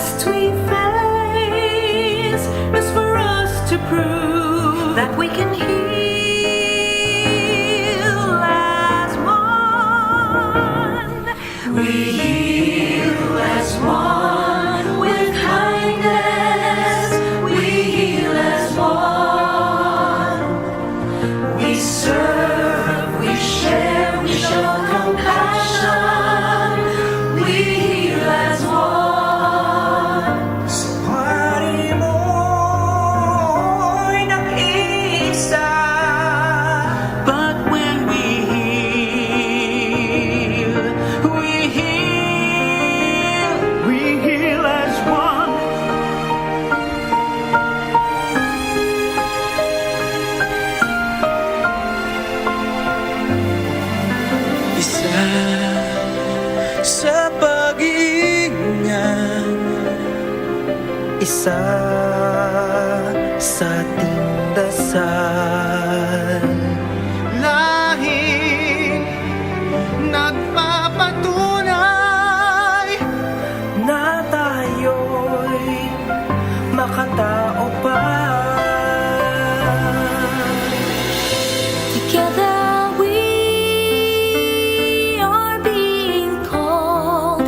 test we face is for us to prove that we can heal as one. We heal as one with kindness. We heal as one. We serve, we share, we show compassion. We heal as one. Sa pari mo'y nag-iisa. But when we heal as one. Isa sa pag-iingat, isa sa ating dasal. Lahing nagpapatunay na tayo'y makatao pa. Together we are being called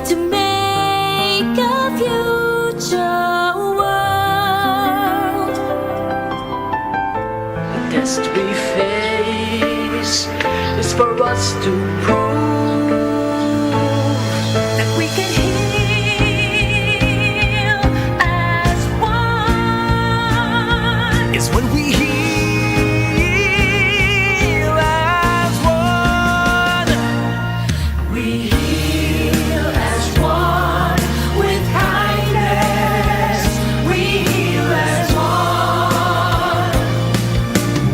to make a future world. The test we face is for us to prove that we can heal as one. It's when we heal as one. We heal as one with kindness. We heal as one.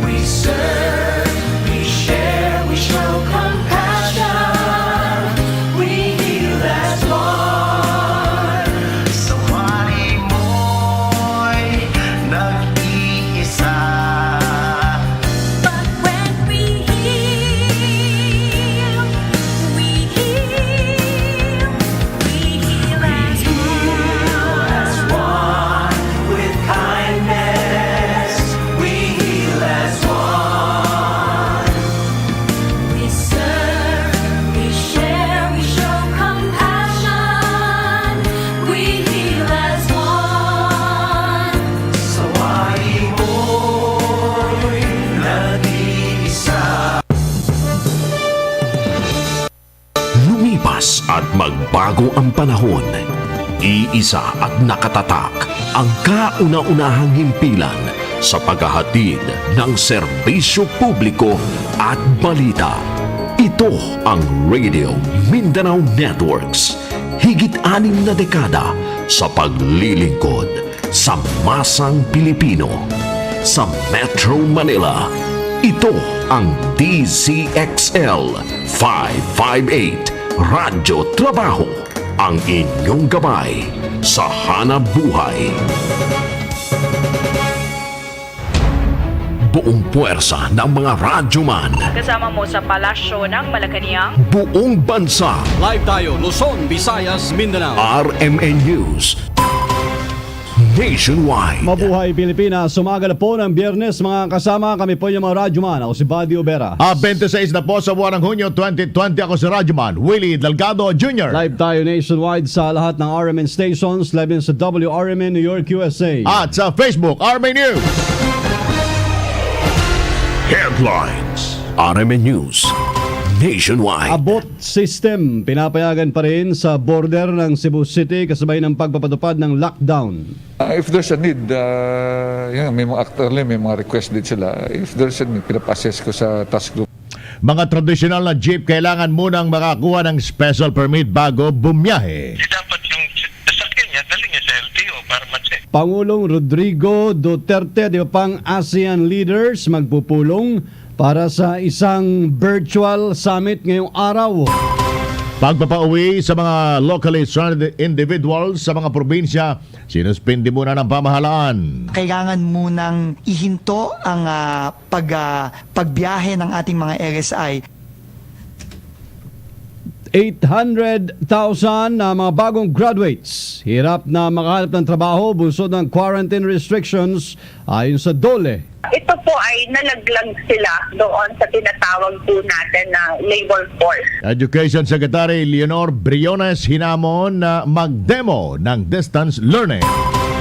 We serve, we share, we show compassion. We heal as one. Sa wari mo'y nag-iisa. But when we heal, we heal as one with kindness. We heal as one. We serve, we share, we show compassion. We heal as one. Sa wari mo'y nag-iisa. Lumipas at magbago ang panahon. Iisa at nakatatak ang kauna-unahang himpilan sa paghahatid ng serbisyo publiko at balita. Ito ang Radio Mindanao Networks. Higit 6 na dekada sa paglilingkod sa masang Pilipino. Sa Metro Manila, ito ang DZXL 558 Radyo Trabaho, ang inyong gabay sa hanap buhay. Buong puwersa ng mga radyoman, Kasama mo sa palasyo ng Malacanang. buong bansa, Live tayo, Luzon, Visayas, Mindanao. RMN News Nationwide. Mabuhay Pilipinas, umaga na po ng Biyernes mga kasama. Kami po yung mga radyoman. Ako si Buddy Oberas. 26 na po sa buwan ng Hunyo 2020. Ako si Radyoman Willie Delgado Jr. Live tayo nationwide sa lahat ng RMN stations. Live din sa WRMN New York, USA. At sa Facebook, Rmn News. Headlines. RMN News Nationwide. Abot system, pinapayagan pa rin sa border ng Cebu City kasabay ng pagpapatupad ng lockdown. If there's a need, may mga actually, may mga request din sila. If there's a need, pinapa-assess ko sa task group. Mga tradisyonal na jeep kailangan munang makakuha ng special permit bago bumiyahe. Dapat yung sasakyan niya, dali niya sa LTO para ma-check. Pangulong Rodrigo Duterte, di ba pang ASEAN leaders magpupulong para sa isang virtual summit ngayong araw. Pagpapauwi sa mga locally stranded individuals sa mga probinsya, sinuspindi muna ng pamahalaan. Kailangan munang ihinto ang pagbiyahe ng ating mga LSI. 800,000 na mga bagong graduates hirap na makahanap ng trabaho bunsod ng quarantine restrictions ayon sa DOLE. Ito po ay nalaglag sila doon sa tinatawag po natin na labor force. Education Secretary Leonor Briones hinamon na mag-demo ng distance learning.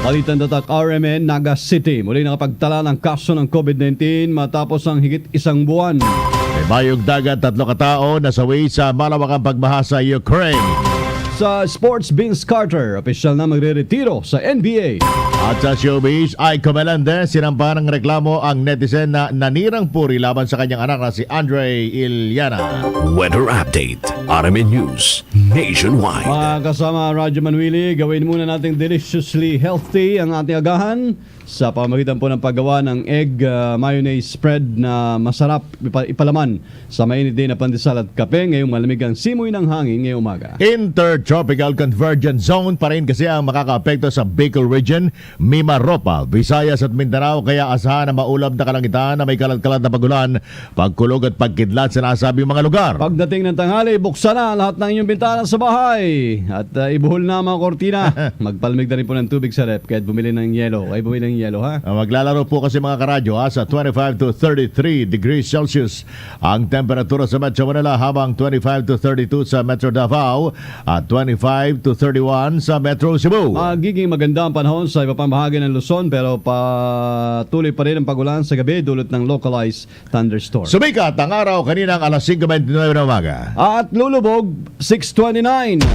Palitan tatak RMN Naga City muli nakapagtala ng kaso ng COVID-19 matapos ang higit isang buwan. May bayog dagat 3 katao nasawi sa malawakang pagbaha sa Ukraine. Sa sports, Vince Carter, opisyal na magre-retiro sa NBA. At sa showbiz, Aiko Melendez, sinampa ng reklamo ang netizen na nanirang puri laban sa kanyang anak na si Andre Iliana. Weather update. RMN News Nationwide. Mga kasama Rmn Willie, gawin muna nating deliciously healthy ang ating agahan sa pamamagitan po ng paggawa ng egg mayonnaise spread na masarap ipalaman sa mainit din na pandesal at kape ngayong malamig ang simoy ng hangin ngayong umaga. Intertropical Convergence Zone pa rin kasi ang makakaapekto sa Bicol Region, Mimaropa, Visayas at Mindanao, kaya asahan na maulap na kalangitan na may kalat-kalat na pagulan, pagkulog at pagkidlat sa nasabing mga lugar. Pagdating ng tanghali, buksan na lahat ng inyong bintana sa bahay at ibuhol na mga kortina. Magpalamig na rin po ng tubig sa rep kahit bumili ng yelo. Ay bumili ng yelo ha. Maglalaro po kasi mga karadyo sa 25 to 33 degrees Celsius ang temperatura sa Metro Manila, habang 25 to 32 sa Metro Davao at 25 to 31 sa Metro Cebu. Magiging maganda ang panahon sa iba pang bahagi ng Luzon pero patuloy pa rin ang pagulan sa gabi dulot ng localized thunderstorm. Sumikat ang araw kaninang alas 5:29 ng umaga. At lulubog 6:29.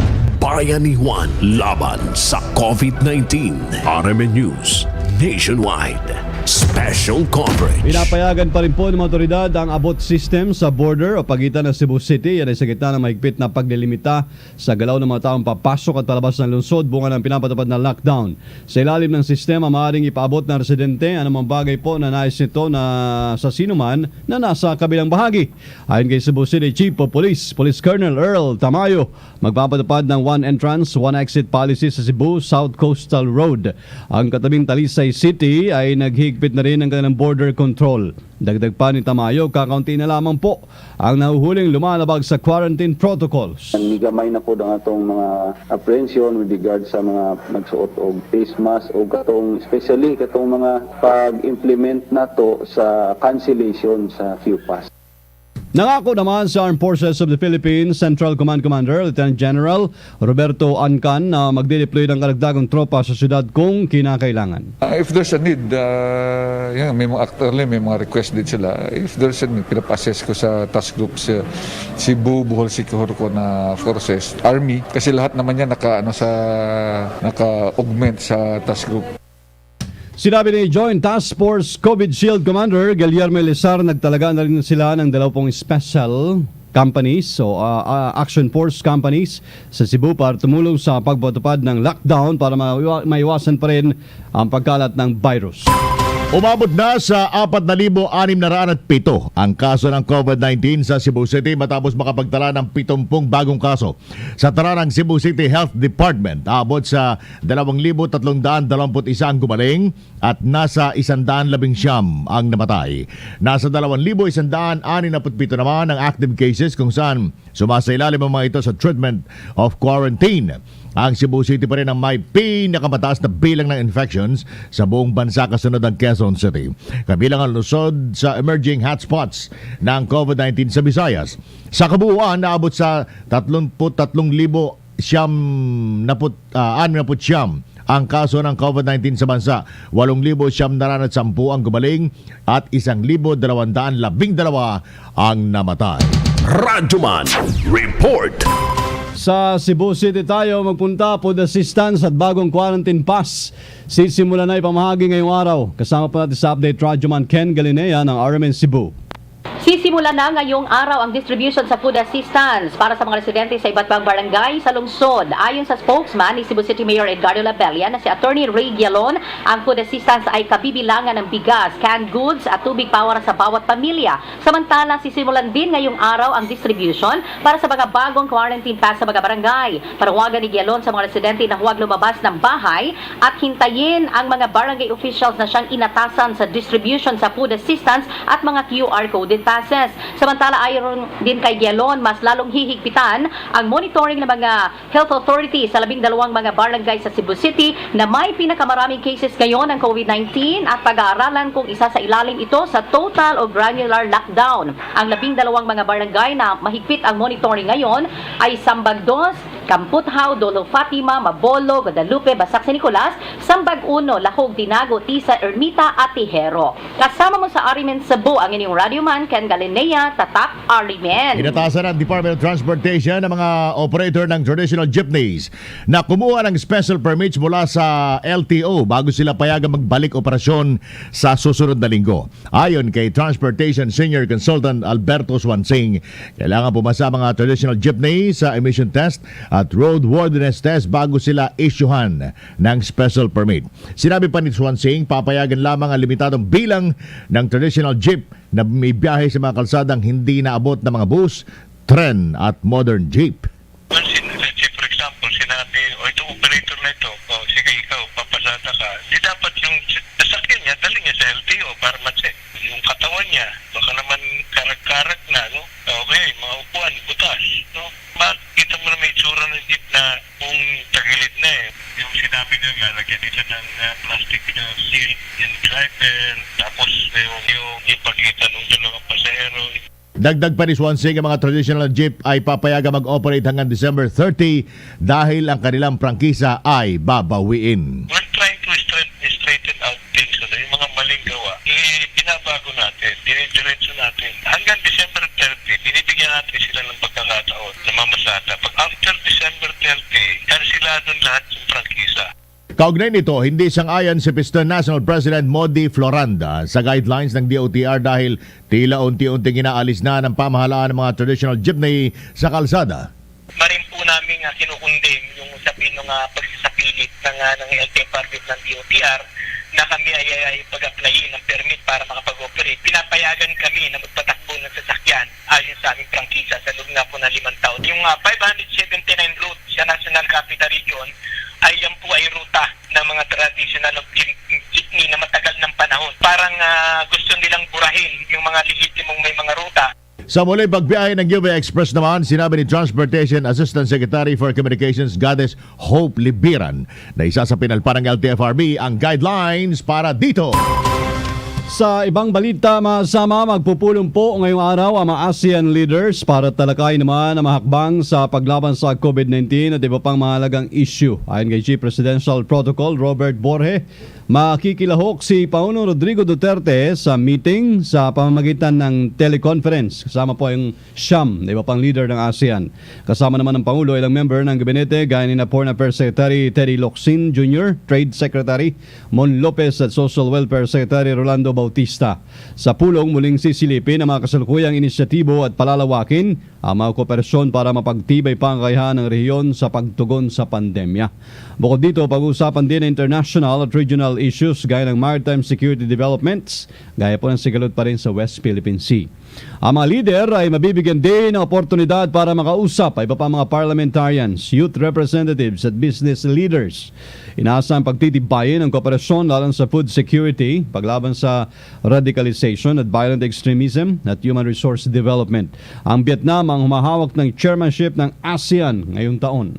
Bayanihan laban sa COVID-19. RMN News Nationwide. Special coverage. Pinapayagan pa rin po ng mga otoridad ang abot system sa border o pagitan ng Cebu City. Yan ay sa gitna ng mahigpit na paglilimita sa galaw ng mga taong papasok at palabas ng lungsod bunga ng pinapatupad na lockdown. Sa ilalim ng sistema, maaaring ipaabot ng residente anumang bagay po na nais nito na sa sinuman na nasa kabilang bahagi. Ayon kay Cebu City Chief of Police, Police Colonel Earl Tamayo, magpapatupad ng one entrance, one exit policy sa Cebu South Coastal Road. Ang katabing Talisay City ay naghigpit na rin ang kanilang border control. Dagdag pa ni Tamayo, kakaunti na lamang po ang nahuhuling lumalabag sa quarantine protocols. Nigamay na po ang atong mga apprehension with regard sa mga nagsuot og face mask o katong especially katong mga pag-implement nato sa cancellation sa QPAS. Nangako naman sa Armed Forces of the Philippines Central Command Commander Lieutenant General Roberto Ancan na magde-deploy ng karagdagang tropa sa syudad kung kinakailangan. If there's a need, may mga actually may mga request din sila. If there's a need, pinapa-assess ko sa task group sa Cebu, Bohol, Siquijor ko na forces, Army, kasi lahat naman yan naka-augment sa task group. Sinabi ni Joint Task Force COVID Shield Commander Guillermo Lizar, nagtalaga na rin sila ng 2 special companies o action force companies sa Cebu para tumulong sa pagpatupad ng lockdown para maiwasan pa rin ang pagkalat ng virus. Umabot na sa 4,607 ang kaso ng COVID-19 sa Cebu City matapos makapagtala ng 70 bagong kaso. Sa tala ng Cebu City Health Department, abot sa 2,321 ang gumaling at nasa 119 ang namatay. Nasa 2,167 naman ang active cases kung saan sumasailalim ang mga ito sa treatment of quarantine. Ang Cebu City pa rin ang may pinakamataas na bilang ng infections sa buong bansa kasunod ng Quezon City. Kabilang ang lusod sa emerging hotspots ng COVID-19 sa Visayas. Sa kabuuan, naabot sa 33,669 ang kaso ng COVID-19 sa bansa. 8,910 ang gumaling at 1,212 ang namatay. Radyoman Report. Sa Cebu City tayo magpunta po the assistance at bagong quarantine pass. Sisimula na ipamahagi ngayong araw. Kasama po natin sa update Radyoman Ken Galinea ng RMN Cebu. Sisimula na ngayong araw ang distribution sa food assistance para sa mga residente sa iba't ibang barangay sa lungsod. Ayon sa spokesman ni Cebu City Mayor Delgado na si Attorney Ray Gialon, ang food assistance ay kabibilangan ng bigas, canned goods at tubig para sa bawat pamilya. Samantalang sisimulan din ngayong araw ang distribution para sa mga bagong quarantine pass sa mga barangay. Parawagan ni Gialon sa mga residente na huwag lumabas ng bahay at hintayin ang mga barangay officials na siyang inatasan sa distribution sa food assistance at mga QR coded passes. Samantala ayon din kay Gialon, mas lalong hihigpitan ang monitoring ng mga health authorities sa 12 mga barangay sa Cebu City na may pinakamaraming cases ngayon ng COVID-19 at pag-aaralan kung isa sa ilalim ito sa total o granular lockdown. Ang 12 mga barangay na mahigpit ang monitoring ngayon ay Sambagdos, Camputhaw, Dolo Fatima, Mabolo, Guadalupe, Basak San Nicolas, Sambag Uno, Lahog, Tinago, Tisa, Ermita at Tijero. Kasama mo sa Rmn Cebu ang inyong radyoman Ken Galinea, Tatak Rmn. Inatasan ng Department of Transportation ng mga operator ng traditional jeepneys na kumuha ng special permits mula sa LTO bago sila payagang magbalik operasyon sa susunod na linggo. Ayon kay Transportation Senior Consultant Alberto Swansing, kailangan pumasa mga traditional jeepneys sa emission test at roadworthiness test bago sila isyuhan ng special permit. Sinabi pa ni Swansing, papayagan lamang ang limitadong bilang ng traditional jeep na may biyahe sa mga kalsadang hindi naabot ng mga bus, tren at modern jeep. Let's say, for example, sinabi, itong operator na ito, sige ikaw, papasada ka. Di dapat yung sasakyan niya, dali niya sa LTO para ma-check. Yung katawan niya, baka naman karak-karak na, no? Okay, mga upuan, butas, no? Makita mo na may itsura ng jeep na kung tagilid na eh. Yung sinabi nila, lagyan nila ng plastic na seal, yung driver, tapos yung ipagkita ng dalawang pasahero. Dagdag pa ni Swansing, ang mga traditional jeep ay papayagan mag-operate hanggang December 30 dahil ang kanilang prangkisa ay babawiin. We're trying to straighten out things. Yung mga maling gawa, binabago natin, dinidiretso natin. Hanggang December 30, binibigyan natin sila ng pagkakataon na mamasada. Pag after December 30, kansiladon lahat yung prangkisa. Kaugnay nito, hindi sang-ayon si Piston National President Modi Floranda sa guidelines ng DOTR dahil tila unti-unting inaalis na ng pamahalaan ng mga traditional jeepney sa kalsada. Marin po namin kinukundin yung sabihin ng pagsasapilit ng LTO permit ng DOTR na kami ay pag-applyin ng permit para makapag-operate. Pinapayagan kami na magpatakbo ng sasakyan ayon sa aming prangkisa sa loob na po ng 5 taon. Yung 579 route sa National Capital Region ay yan po ay ruta ng mga traditional of jeepney na matagal ng panahon. Parang gusto nilang burahin yung mga lehitimong may mga ruta. Sa muling pagbiyahe ng UV Express naman, sinabi ni Transportation Assistant Secretary for Communications Goddess Hope Libiran na isa sa pinalparang LTFRB ang guidelines para dito. Sa ibang balita, masama magpupulong po ngayong araw ang mga ASEAN leaders para talakay naman ang mahakbang sa paglaban sa COVID-19 at iba pang mahalagang issue. Ayon kay Chief Presidential Protocol Robert Borge, makikilahok si Paulo Rodrigo Duterte sa meeting sa pamamagitan ng teleconference. Kasama po yung Siyam, iba pang leader ng ASEAN. Kasama naman ng Pangulo, ilang member ng gabinete gaya ni Foreign Affairs Secretary Terry Locsin Jr., Trade Secretary Mon Lopez at Social Welfare Secretary Rolando Bautista. Sa pulong, muling sisilipin ang mga kasalukuyang inisyatibo at palalawakin ang mga kooperasyon para mapagtibay pa ang kakayahan ng rehiyon sa pagtugon sa pandemya. Bukod dito, pag-uusapan din ang international at regional issues gaya ng maritime security developments, gaya po ng sigalot pa rin sa West Philippine Sea. Ang mga leader ay mabibigyan din ng oportunidad para makausap ay iba pa mga parliamentarians, youth representatives at business leaders. Inaasa ang pagtitibayin ng kooperasyon lalo sa food security, paglaban sa radicalization at violent extremism at human resource development. Ang Vietnam ang humahawak ng chairmanship ng ASEAN ngayong taon.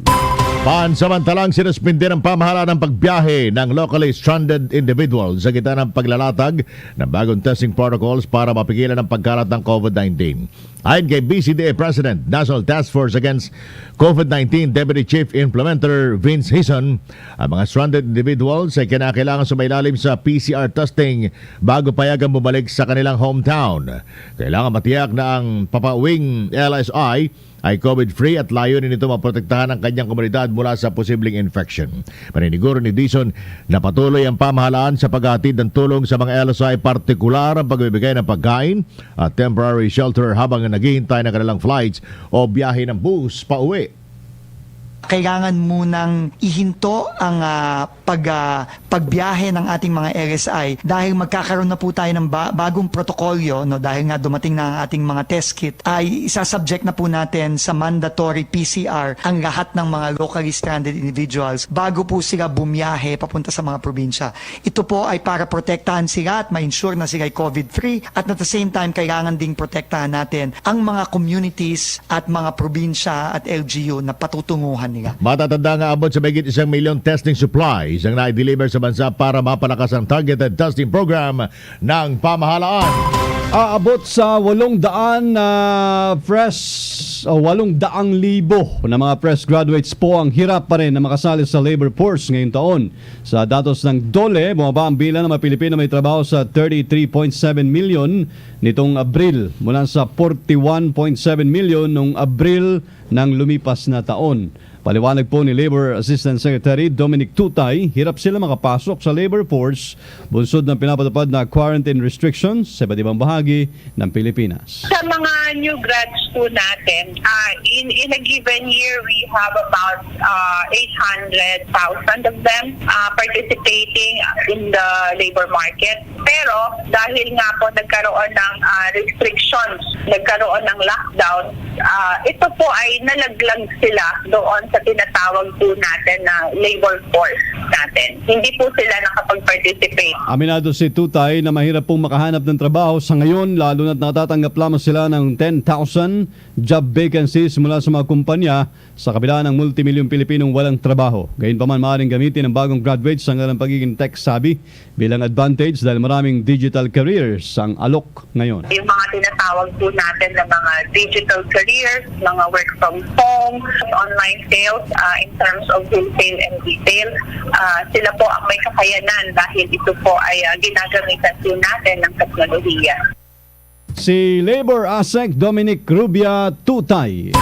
Pansamantalang sinuspindi ng pamahalaan ng pagbiyahe ng locally stranded individuals sa gitna ng paglalatag ng bagong testing protocols para mapigilan ang pagkalat ng COVID-19. Ayon kay BCDA President, National Task Force Against COVID-19 Deputy Chief Implementer Vince Hison, ang mga stranded individuals ay kinakailangan sumailalim sa PCR testing bago payagang bumalik sa kanilang hometown. Kailangan matiyak na ang papauwing LSI ay COVID-free at layunin nito maprotektahan ang kanyang komunidad mula sa posibleng infection. Paniniguro ni Dison na patuloy ang pamahalaan sa paghatid ng tulong sa mga LSI, partikular ang pagbibigay ng pagkain at temporary shelter habang naghihintay ng kanilang flights o biyahe ng bus pa uwi. Kailangan munang ihinto ang pagbiyahe ng ating mga LSI dahil magkakaroon na po tayo ng bagong protokolyo, no, dahil nga dumating na ang ating mga test kit, ay isasubject na po natin sa mandatory PCR ang lahat ng mga locally stranded individuals bago po sila bumiyahe papunta sa mga probinsya. Ito po ay para protektahan sila at ma-ensure na sila ay COVID-free, at at the same time kailangan ding protektahan natin ang mga communities at mga probinsya at LGU na patutunguhan nila. Matatanda nga abot sa mahigit 1 million testing supplies ang na-deliver sa bansa para mapalakas ang targeted testing program ng pamahalaan. Aabot sa 800 na mga fresh graduates po ang hirap pa rin na makasali sa labor force ngayong taon. Sa datos ng DOLE, bumaba ang bilang ng mga Pilipino may trabaho sa 33.7 million nitong Abril mula sa 41.7 million noong Abril ng lumipas na taon. Paliwanag po ni Labor Assistant Secretary Dominic Tutay, hirap sila makapasok sa labor force bunsod ng pinapatupad na quarantine restrictions sa iba't ibang bahagi ng Pilipinas. Sa mga new grads po natin, in a given year, we have about 800,000 of them participating in the labor market. Pero dahil nga po nagkaroon ng restrictions, nagkaroon ng lockdown, ito po ay nalaglag sila doon sa tinatawag po natin na labor force natin. Hindi po sila nakapag-participate. Aminado si Tutay na mahirap pong makahanap ng trabaho sa ngayon, lalo na't natatanggap lamang sila ng 10,000 job vacancies mula sa mga kumpanya sa kabila ng multimilyong Pilipinong walang trabaho. Gayunpaman, maaaring gamitin ng bagong graduates ang kanilang pagiging tech-savvy bilang advantage dahil maraming digital careers ang alok ngayon. Yung mga tinatawag po natin na mga digital careers, mga work from home, online sales, in terms of wholesale and retail, sila po ang may kakayanan dahil ito po ay ginagamitan po natin ng teknolohiya. Si Labor ASEC Dominic Rubia Tutay.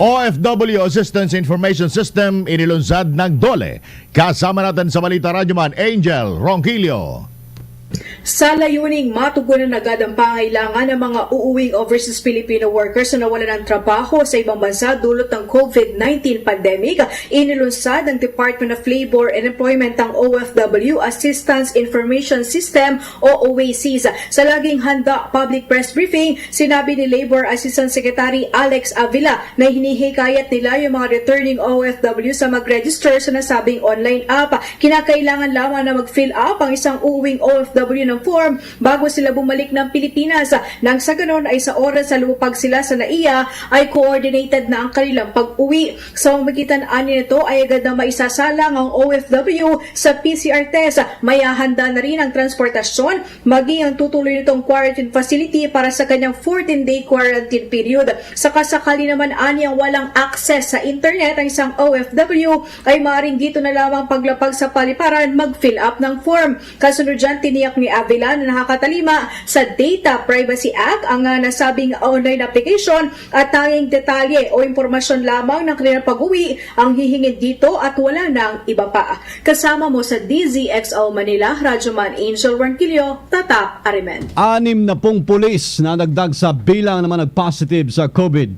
OFW Assistance Information System inilunsad ng DOLE. Kasama natin sa Balita Radyoman, Angel Ronquillo. Sa layuning matugunan agad ang pangailangan ng mga uuwing overseas Filipino workers na nawalan ng trabaho sa ibang bansa dulot ng COVID-19 pandemic, inilunsad ng Department of Labor and Employment ang OFW Assistance Information System o OASIS. Sa laging handa public press briefing, sinabi ni Labor Assistant Secretary Alex Avila na hinihikayat nila yung mga returning OFW sa mag-register sa nasabing online app. Kinakailangan lamang na mag-fill up ang isang uuwing OFW ng form bago sila bumalik ng Pilipinas. Nang sa ganon ay sa oras sa lumapag sila sa NAIA ay coordinated na ang kanilang pag-uwi. Sa pamamagitan ani nito ay agad na maisasalang ang OFW sa PCR test. Mayahanda na rin ang transportasyon maging ang tutuloy nitong quarantine facility para sa kanyang 14-day quarantine period. Sa kasakali naman ani ang walang access sa internet ang isang OFW ay maaaring dito na lamang paglapag sa paliparan mag-fill up ng form. Kasunod dyan, tiniyak ni Avila na nakakatalima sa Data Privacy Act ang nasabing online application at tanging detalye o impormasyon lamang ng kanilang pag-uwi ang hihingin dito at wala nang iba pa. Kasama mo sa DZXO Manila, Radyoman Angel Ronquillo, Tatak, Rmn. 60 pulis na nagdag sa bilang naman nag-positive sa COVID.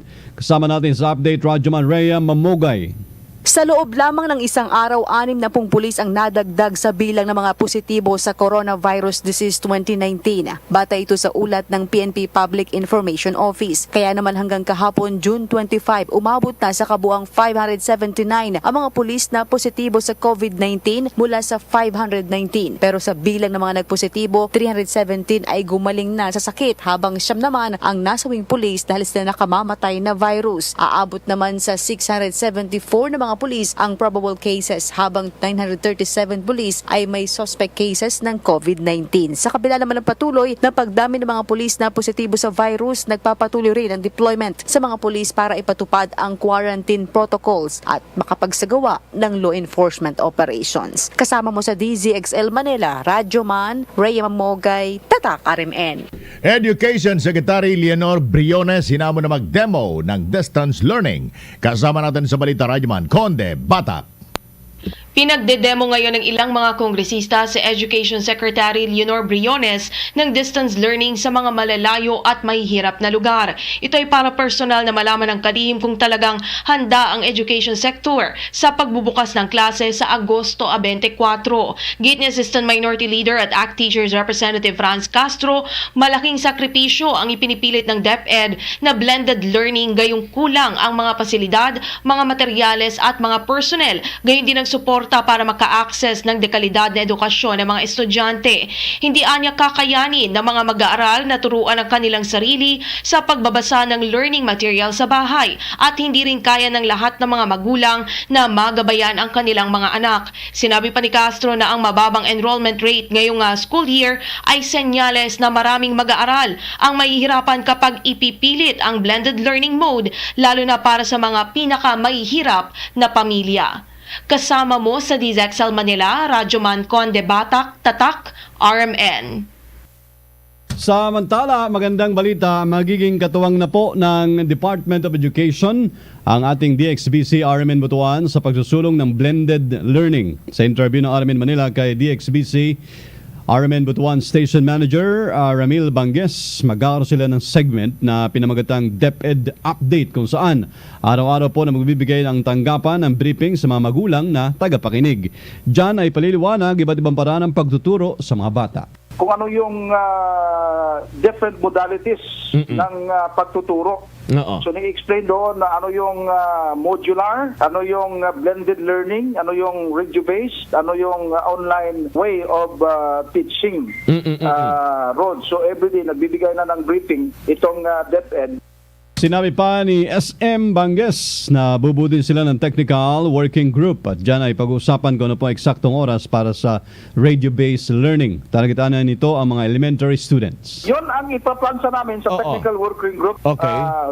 Kasama natin sa update, Radyoman Rhea Mamogay. Sa loob lamang ng isang araw, 60 pulis ang nadagdag sa bilang ng mga positibo sa Coronavirus Disease 2019. Batay ito sa ulat ng PNP Public Information Office. Kaya naman hanggang kahapon, June 25, umabot na sa kabuang 579 ang mga pulis na positibo sa COVID-19 mula sa 519. Pero sa bilang ng mga nagpositibo, 317 ay gumaling na sa sakit habang 9 naman ang nasawing pulis dahil sila nakamamatay na virus. Aabot naman sa 674 na mga pulis ang probable cases habang 937 pulis ay may suspect cases ng COVID-19. Sa kabila naman ng patuloy na pagdami ng mga pulis na positibo sa virus, nagpapatuloy rin ang deployment sa mga pulis para ipatupad ang quarantine protocols at makapagsagawa ng law enforcement operations. Kasama mo sa DZXL Manila, Radyoman Rhea Mamogay, Tatak, RMN. Education Secretary Leonor Briones hinamo na mag-demo ng distance learning. Kasama natin sa Balita Radyoman, Conde Batak. Pinagdedemo ngayon ng ilang mga kongresista si Education Secretary Leonor Briones ng distance learning sa mga malalayo at mahihirap na lugar. Ito ay para personal na malaman ng kalihim kung talagang handa ang education sector sa pagbubukas ng klase sa Agosto 24. Git ni Assistant Minority Leader at ACT Teachers Representative Franz Castro, malaking sakripisyo ang ipinipilit ng DepEd na blended learning gayong kulang ang mga pasilidad, mga materyales at mga personnel, gayon din ang support para maka-access ng dekalidad na edukasyon ng mga estudyante. Hindi anya kakayanin ng mga mag-aaral na turuan ang kanilang sarili sa pagbabasa ng learning material sa bahay at hindi rin kaya ng lahat ng mga magulang na magabayan ang kanilang mga anak. Sinabi pa ni Castro na ang mababang enrollment rate ngayong school year ay senyales na maraming mag-aaral ang mahihirapan kapag ipipilit ang blended learning mode, lalo na para sa mga pinaka-mahihirap na pamilya. Kasama mo sa DZXL Manila, Radyoman Conde Batak, Tatak, RMN. Samantala, magandang balita, magiging katuwang na po ng Department of Education ang ating DXBC Rmn Butuan sa pagsusulong ng blended learning. Sa interview ng RMN Manila kay DXBC RMN Butuan Station Manager Ramil Banges, magkakaroon sila ng segment na pinamagatang DepEd Update kung saan araw-araw po na magbibigay ng tanggapan ng briefing sa mga magulang na tagapakinig. Diyan ay paliliwanag iba't ibang paraan ng pagtuturo sa mga bata. Kung ano yung different modalities ng pagtuturo. So, nag-explain doon na ano yung modular, ano yung blended learning, ano yung radio-based, ano yung online way of teaching road. So, everyday, nagbibigay na ng briefing itong DepEd. Sinabi pa ni SM Banges na bubutin sila ng technical working group at dyan ay pag-uusapan kung ano po eksaktong oras para sa radio-based learning. Targetan nito ang mga elementary students. Yun ang ipaplansa namin sa technical working group,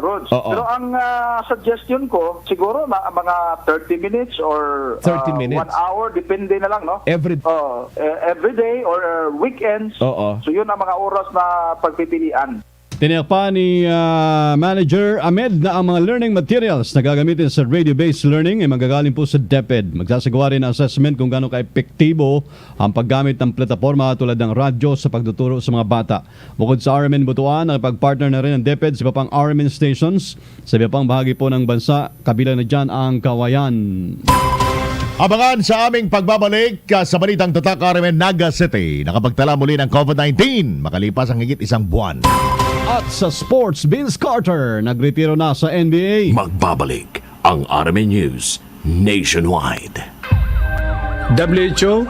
Rods. Pero ang suggestion ko, siguro mga 30 minutes or 30 minutes. 1 hour, depende na lang, no? Every day or weekends. So yun ang mga oras na pagpipilian. Tiniyak pa ni Manager Ahmed na ang mga learning materials na gagamitin sa radio-based learning ay magagaling po sa DepEd. Magsasagawa rin ng assessment kung gaano ka-epektibo ang paggamit ng plataforma tulad ng radyo sa pagtuturo sa mga bata. Bukod sa RMN Butuan, nakipag-partner na rin ang DepEd sa iba pang RMN stations sa iba pang bahagi po ng bansa, kabilang na dyan ang Kawayan. Abangan sa aming pagbabalik sa balitang tatak RMN Naga City. Nakapagtala muli ng COVID-19 makalipas ang higit isang buwan. At sa sports, Vince Carter nagretiro na sa NBA. Magbabalik ang Rmn News Nationwide. WHO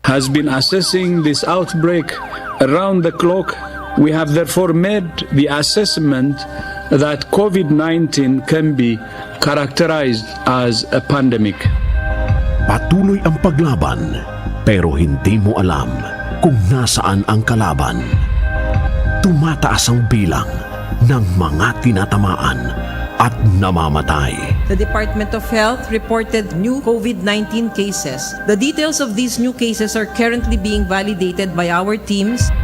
has been assessing this outbreak around the clock. We have therefore made the assessment that COVID-19 can be characterized as a pandemic. Patuloy ang paglaban, pero hindi mo alam kung nasaan ang kalaban. Tumataas ang bilang ng mga tinatamaan at namamatay. The Department of Health reported new COVID-19 cases. The details of these new cases are currently being validated by our teams.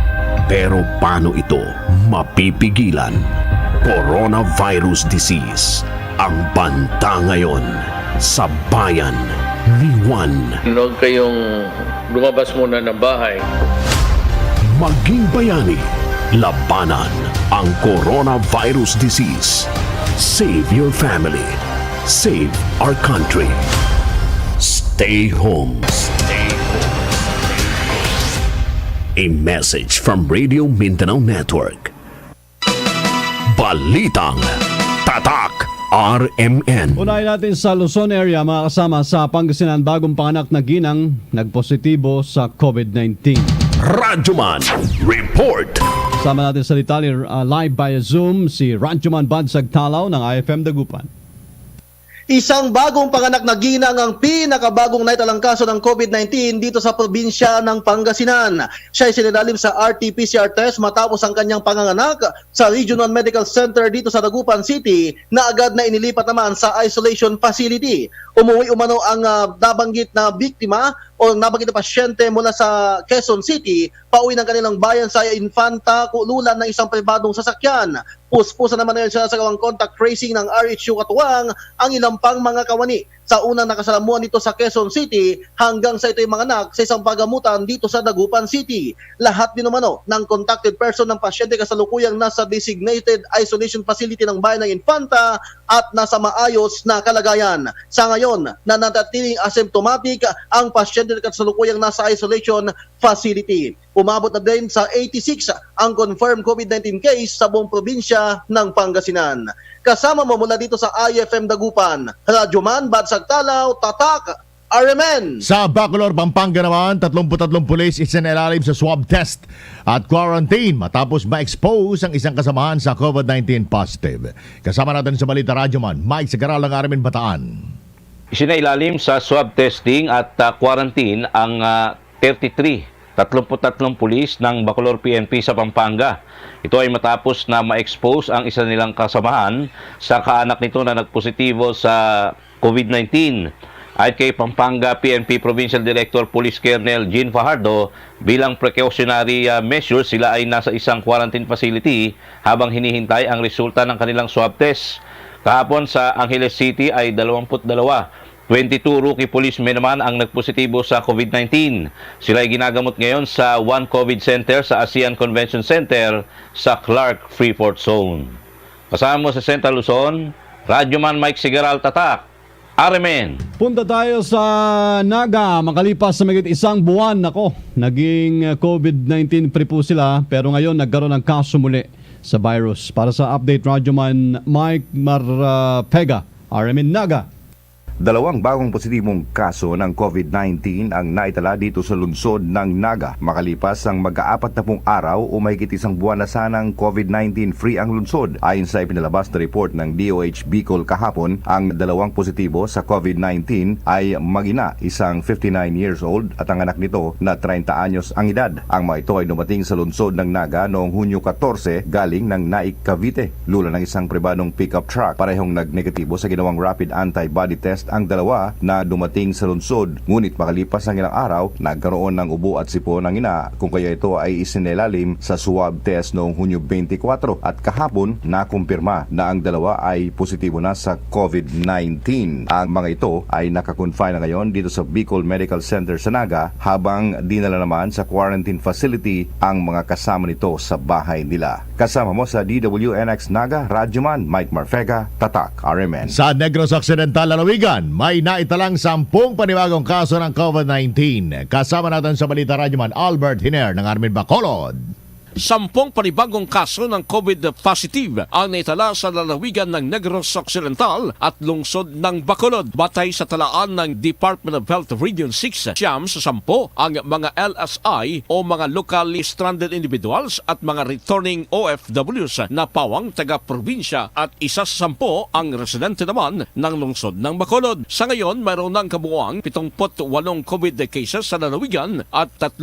Pero paano ito mapipigilan? Coronavirus disease ang banta ngayon sa bayan ni Juan. Huwag kayong lumabas muna ng bahay. Maging bayani, labanan ang coronavirus disease. Save your family. Save our country. Stay home. Stay home. A message from Radio Mindanao Network. Balitang Tatak RMN. Unahin natin sa Luzon area, mga kasama sa Pangasinan, bagong panganak na ginang nagpositibo sa COVID-19. Radyoman Report. Sama natin sa detalye live via Zoom si Radyoman Bansag Talaw ng IFM Dagupan. Isang bagong panganak na ginang ang pinakabagong naitalang kaso ng COVID-19 dito sa probinsya ng Pangasinan. Siya ay sinilalim sa RT-PCR test matapos ang kanyang panganganak sa Regional Medical Center dito sa Dagupan City na agad na inilipat naman sa isolation facility. Umuwi umano ang nabanggit na biktima o nabanggit na pasyente mula sa Quezon City pauwi ng kanilang bayan sa Infanta, kululan ng isang pribadong sasakyan. Puspusa naman na yun siya sa gawang contact tracing ng RHU Katuwang ang ilang pang mga kawani sa unang nakasalamuhan nito sa Quezon City hanggang sa ito'y manganak sa isang pagamutan dito sa Dagupan City. Lahat din umano ng contacted person ng pasyente kasalukuyang nasa designated isolation facility ng bayan ng Infanta at nasa maayos na kalagayan. Sa ngayon, nananatiling asymptomatic ang pasyente kasalukuyang nasa isolation facility. Umabot na din sa 86 ang confirmed COVID-19 case sa buong probinsya ng Pangasinan. Kasama mo mula dito sa IFM Dagupan, Radyoman Badsag Talaw, Tatak, Rmn. Sa Bacolor, Pampanga naman, 33 pulis isinailalim sa swab test at quarantine matapos ma-expose ang isang kasamahan sa COVID-19 positive. Kasama natin sa Balita Radyoman, Mike Sagaral ng Rmn Bataan. Isinailalim sa swab testing at quarantine ang 33 pulis ng Bacolor PNP sa Pampanga. Ito ay matapos na ma-expose ang isa nilang kasamahan sa kaanak nito na nagpositibo sa COVID-19. Ayon kay Pampanga PNP Provincial Director Police Colonel Jean Fajardo, bilang precautionary measure sila ay nasa isang quarantine facility habang hinihintay ang resulta ng kanilang swab test. Kahapon sa Angeles City ay 22 rookie policemen naman ang nagpositibo sa COVID-19. Sila ay ginagamot ngayon sa One COVID Center sa ASEAN Convention Center sa Clark Freeport Zone. Kasama mo sa Central Luzon, Radyoman Mike Sigaral Tatak, Rmn. Punta tayo sa Naga. Makalipas sa mahigit isang buwan, naging COVID-19 free po sila pero ngayon nagkaroon ng kaso muli sa virus. Para sa update, Radyoman Mike Marpega, Rmn Naga. Dalawang bagong positibong kaso ng COVID-19 ang naitala dito sa lungsod ng Naga makalipas ang mag-aapat na pong araw o mahigit isang buwan na sanang COVID-19 free ang lungsod. Ayon sa ipinalabas na report ng DOH Bicol kahapon, ang dalawang positibo sa COVID-19 ay mag-ina, isang 59 years old at ang anak nito na 30 anyos ang edad. Ang mga ito ay dumating sa lungsod ng Naga noong Hunyo 14 galing ng Naik, Cavite. Lula ng isang pribadong pickup truck. Parehong nagnegatibo sa ginawang rapid antibody test ang dalawa na dumating sa lungsod. Ngunit makalipas ng ilang araw, nagkaroon ng ubo at sipon ng ina kung kaya ito ay isinailalim sa swab test noong Hunyo 24 at kahapon nakumpirma na ang dalawa ay positibo na sa COVID-19. Ang mga ito ay nakakonfine na ngayon dito sa Bicol Medical Center sa Naga habang dinala naman sa quarantine facility ang mga kasama nito sa bahay nila. Kasama mo sa DWNX Naga, Radyoman Mike Marfega, Tatak, Rmn. Sa Negros Occidental, Lalawigan, may naitalang 10 panibagong kaso ng COVID-19. Kasama natin sa Balita Radyoman, Albert Hiner ng Rmn Bacolod. 10 panibagong kaso ng COVID positive ang naitala sa lalawigan ng Negros Occidental at lungsod ng Bacolod. Batay sa talaan ng Department of Health Region 6, siyam sa 10 ang mga LSI o mga locally stranded individuals at mga returning OFWs na pawang taga-probinsya at isa sa 10 ang residente naman ng lungsod ng Bacolod. Sa ngayon, mayroon ng kabuuang 78 COVID cases sa lalawigan at 30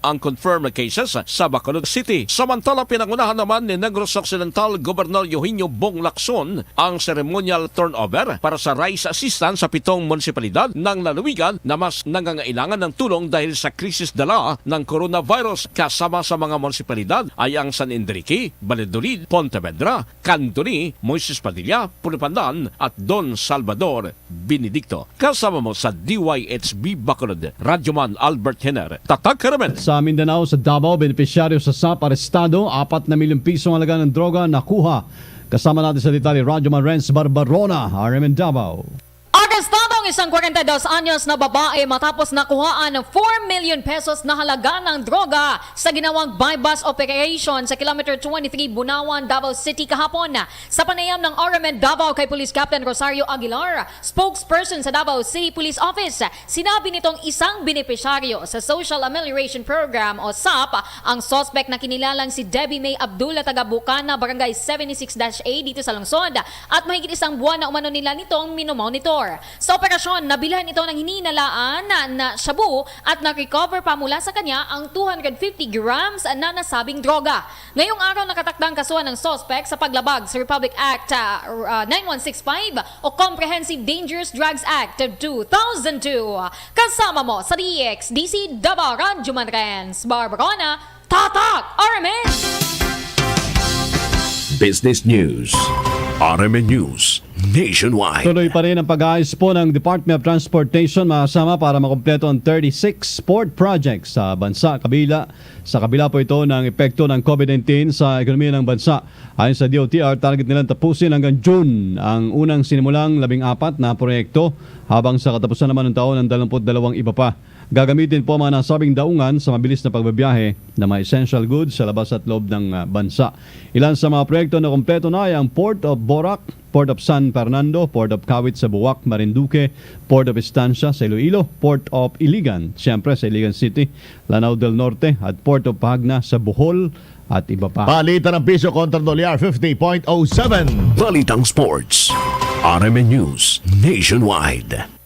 ang confirmed cases sa Bacolod City. Samantala, pinangunahan naman ni Negros Occidental Governor Eugenio Bong Lacson ang ceremonial turnover para sa rice assistance sa 7 munisipalidad ng lalawigan na mas nangangailangan ng tulong dahil sa krisis dala ng coronavirus. Kasama sa mga munisipalidad ay ang San Enrique, Valladolid, Pontevedra, Cantoni, Moises Padilla, Pulipandan at Don Salvador Benedicto. Kasama mo sa DYHB Bacolod, Radyoman Albert Hiner, Tatak Rmn. Sa Mindanao, sa Davao, benepisyaryo sa SAP arestado, 4 na milyong piso ang halaga ng droga nakuha. Kasama natin sa detalye, Radyoman Renz Barbarona, Rmn Davao. Arestado ang isang 42 anyos na babae matapos nakuhaan ng 4 million pesos na halaga ng droga sa ginawang buy-bus operation sa kilometer 23 Bunawan, Davao City kahapon. Sa panayam ng RMN Davao kay Police Captain Rosario Aguilar, spokesperson sa Davao City Police Office, sinabi nitong isang benepisyaryo sa Social Amelioration Program o SAP ang suspect na kinilalang si Debbie May Abdullah taga Bukana, Barangay 76-A dito sa lungsod at mahigit isang buwan na umano nila nitong minomonitor. Sa operasyon investigasyon, nabilhan ito ng hininalaan na shabu at na-recover pa mula sa kanya ang 250 grams na nasabing droga. Ngayong araw nakatakdang kasuhan ng suspect sa paglabag sa Republic Act 9165 o Comprehensive Dangerous Drugs Act of 2002. Kasama mo sa DXDC Davao Radyo Manrens, Barbarona, Tatak, RMN! Business News. RMN News Nationwide. Tuloy pa rin ang pag-aayos po ng Department of Transportation makasama para makumpleto ang 36 port projects sa bansa. Sa kabila po ito ng epekto ng COVID-19 sa ekonomiya ng bansa. Ayon sa DOTR, target nilang tapusin hanggang June ang unang sinimulang 14 na proyekto habang sa katapusan naman ng taon ng 22 iba pa. Gagamitin po mga nasabing daungan sa mabilis na pagbabiyahe na mga essential goods sa labas at loob ng bansa. Ilan sa mga proyekto na kumpleto na ay ang Port of Borac, Port of San Fernando, Port of Kawit sa Buwak, Marinduque, Port of Estancia sa Iloilo, Port of Iligan, siyempre sa Iligan City, Lanao del Norte at Port of Pagna sa Bohol at iba pa. Palitan ng piso kontra dolyar 50.07. Balitang Sports. RMN News Nationwide.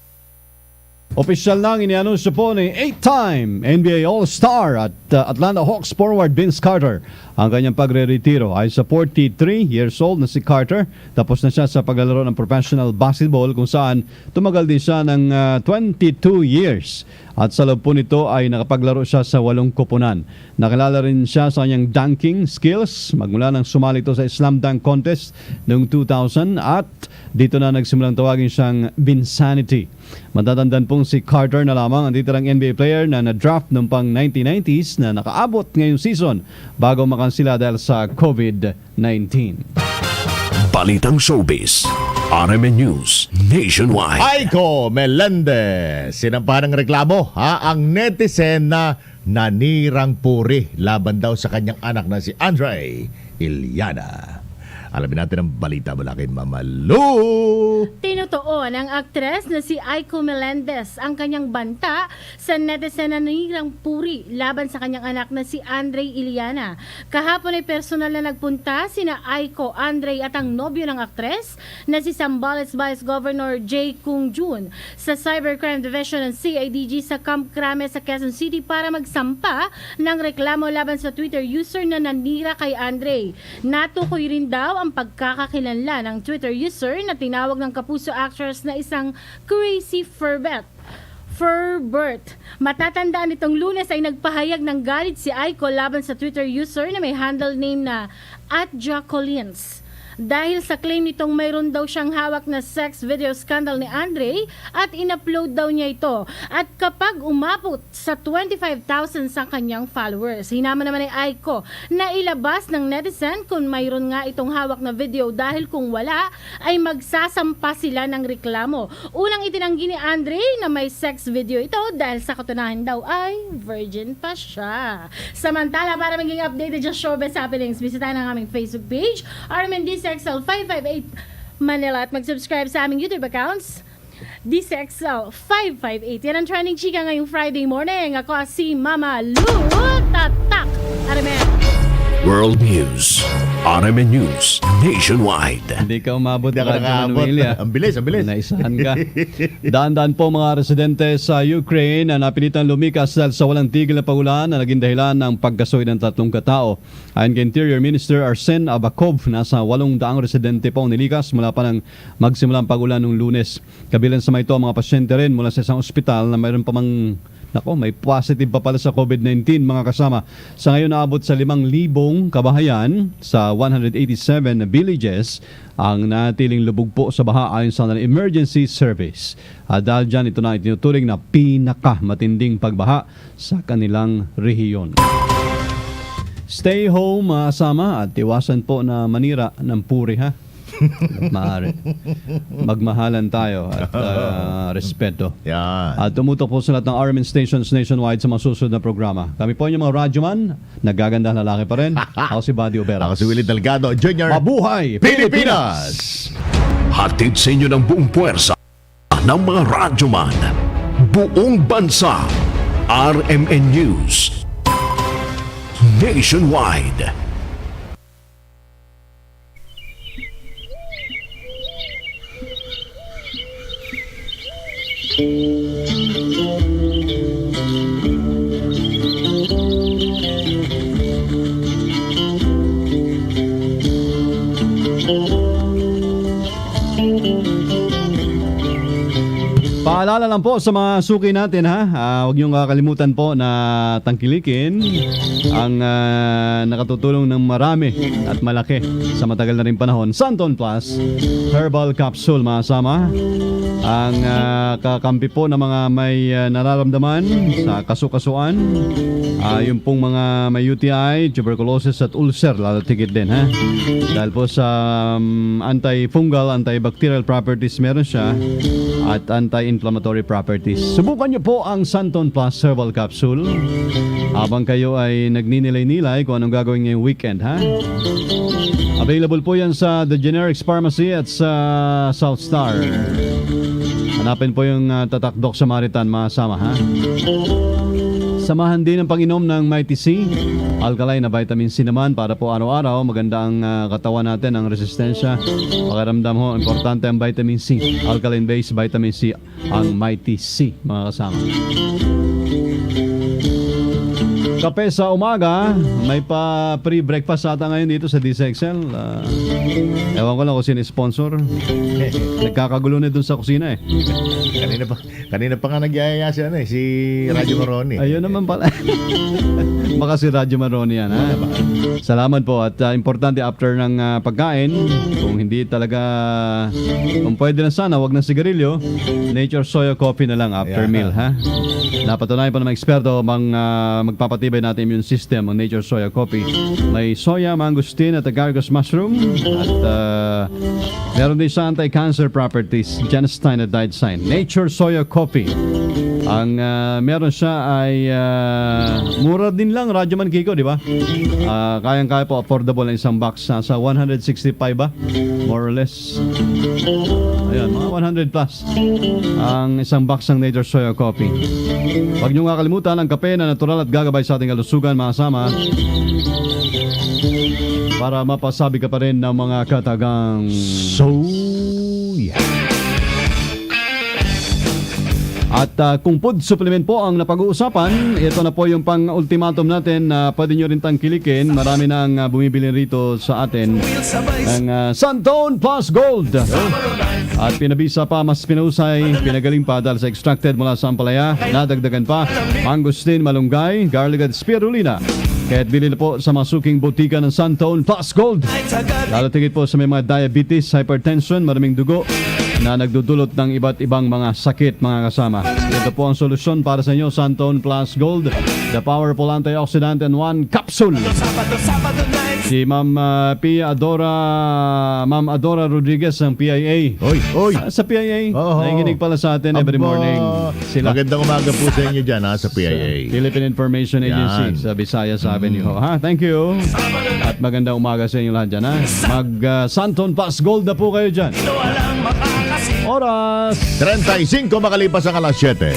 Opisyal nang inianunsyo po ni 8-time NBA All-Star at Atlanta Hawks forward Vince Carter ang kanyang pagre-retiro. Ay sa 43 years old na si Carter, tapos na siya sa paglalaro ng professional basketball kung saan tumagal din siya ng 22 years. At sa loob po nito ay nakapaglaro siya sa 8 koponan. Nakilala rin siya sa kanyang dunking skills magmula nang sumali ito sa slam dunk contest noong 2000 at dito na nagsimulang tawagin siyang Vinsanity. Matatandaan pong si Carter na lamang ang titirang NBA player na na-draft noong pang 1990s na nakaabot ngayong season bago makansila dahil sa COVID-19. Balitang Showbiz. RMN News Nationwide. Aiko Melendez, sinampahan ng reklamo ang netizen na nanirang puri laban daw sa kanyang anak na si Andre Iliana. Alamin natin ang balita mula kay Mama Lou. Tinutuon ng aktres na si Aiko Melendez ang kanyang banta sa netizen na nanirang puri laban sa kanyang anak na si Andre Iliana. Kahapon ay personal na nagpunta sina Aiko, Andre at ang nobyo ng aktres na si Zambales Vice Governor J. Kung Jun sa Cybercrime Division ng CIDG sa Camp Crame sa Quezon City para magsampa ng reklamo laban sa Twitter user na nanira kay Andre. Natukoy rin daw ang pagkakakilanlan ng Twitter user na tinawag ng kapuso actress na isang crazy Furbert. Matatandaan nitong Lunes ay nagpahayag ng galit si Aiko laban sa Twitter user na may handle name na @Jacquelines. Dahil sa claim nitong mayroon daw siyang hawak na sex video scandal ni Andre at in-upload daw niya ito. At kapag umabot sa 25,000 sa kanyang followers, hinama naman ni Aiko na ilabas ng netizen kung mayroon nga itong hawak na video dahil kung wala ay magsasampa sila ng reklamo. Unang itinanggi ni Andre na may sex video ito dahil sa katunayan daw ay virgin pa siya. Samantala, para maging updated sa showbiz happenings, bisitahin ang aming Facebook page, RMN DCXL 558 Manila at mag-subscribe sa aming YouTube accounts DCXL 558. Yan ang trending chika ngayong Friday morning. Ako si Mama Lou Tatak Armen. World News. RMN News Nationwide. Hindi ka umabot Hindi ako Radyo nakaabot. Manuel, Ang bilis, ang bilis. Naisahan ka. Daan-daan po mga residente sa Ukraine na napilitan lumikas dahil sa walang tigil na pagulan na naging dahilan ng pagkasoy ng 3 katao. Ayon kay Interior Minister Arsen Abakov, nasa 800 residente po ang nilikas mula pa nang magsimulang pagulan noong Lunes. Kabilang sa mga ito ang mga pasyente rin mula sa isang ospital na mayroon pa mang may positive pa pala sa COVID-19 mga kasama. Sa ngayon naabot sa 5,000 kabahayan sa 187 villages ang natiling lubog po sa baha ayon sa emergency service. Dahil dyan ito na itinuturing na pinakamatinding pagbaha sa kanilang rehiyon. Stay home mga kasama at iwasan po na manira ng puri ha. Maaari. Magmahalan tayo at respeto. Yan. At tumutok po sa lahat ng RMN stations nationwide sa mga susunod na programa. Kami po yung mga radyoman, nagagandang lalaki pa rin. Ako si Buddy Oberas. Ako si Willie Delgado Jr. Mabuhay Pilipinas! Hatid sa inyo ng buong puwersa ng mga radyoman. Buong bansa. RMN News Nationwide. Paalala lang po sa mga suki natin ha, huwag niyong kakalimutan po na tangkilikin ang nakatutulong ng marami at malaki sa matagal na rin panahon. Santon Plus Herbal Capsule mga sama. Ang kakampi po ng mga may nararamdaman sa kasukasuan, yung pong mga may UTI, tuberculosis at ulcer, lalo tigit din ha. Dahil po sa antifungal, antibacterial properties meron siya at anti-inflammatory properties. Subukan niyo po ang Santon Plus Herbal Capsule habang kayo ay nagninilay-nilay kung anong gagawin ngayong weekend ha. Available po yan sa The Generics Pharmacy at sa South Star. Hanapin po yung Tatak Doc Samaritan mga sama ha. Samahan din ang pag-inom ng Mighty C, alkaline na vitamin C naman para po araw-araw maganda ang katawan natin, ang resistensya. Pakiramdam ho, importante ang vitamin C, alkaline based vitamin C, ang Mighty C mga kasama. Kape sa umaga, may pa pre-breakfast ata ngayon dito sa DCXL. Ewan ko lang kung sino-sponsor. Nagkakagulo na dun sa kusina eh. Kanina pa nga nagyayaya si Radyo Maroni. Ayun naman pala. Baka si Radyo Maroni yan ha. Salamat po at importante after ng pagkain, kung hindi talaga, kung pwede na sana, wag ng sigarilyo, nature soya coffee na lang after meal ha. Napatunayan pa ng mga eksperto magpapatibay natin immune system ang nature soya coffee. May soya, mangosteen at agaricus mushroom at meron din sa anti-cancer properties, genistein at diethyl. Nature soya coffee. Ang meron siya ay mura din lang, Radyoman Kiko, di ba? Kayang-kaya po, affordable ang isang box. Sa 165 ba? More or less. Ayan, mga 100 plus ang isang box ng Nature Soya Coffee. Huwag niyong kakalimutan ang kape na natural at gagabay sa ating kalusugan, mga sama, para mapasabi ka pa rin ng mga katagang soya. At kung food supplement po ang napag-uusapan, ito na po yung pang-ultimatum natin na pwede nyo rin tangkilikin. Marami nang bumibili rito sa atin ng Santon Plus Gold. At pinabisa pa, mas pinahusay, pinagaling pa dahil sa extracted mula sa ampalaya. Nadagdagan pa, mangosteen, malunggay, garlic at spirulina. Kaya't bili na po sa masuking botika ng Santon Plus Gold. Lalo tigit po sa may mga diabetes, hypertension, maraming dugo na nagdudulot ng iba't ibang mga sakit mga kasama. Ito po ang solusyon para sa inyo, Santon Plus Gold, the powerful antioxidant in one capsule. Si Ma'am Adora Rodriguez ng PIA. Oy. Sa PIA, nakikinig pala sa atin every morning. Sila. Magandang umaga po sa inyo dyan sa PIA. Philippine Information Agency sa Visayas Avenue. Thank you. At magandang umaga sa inyo lahat dyan. Santon Plus Gold na po kayo dyan. Oras 35 makalipas ang alas 7.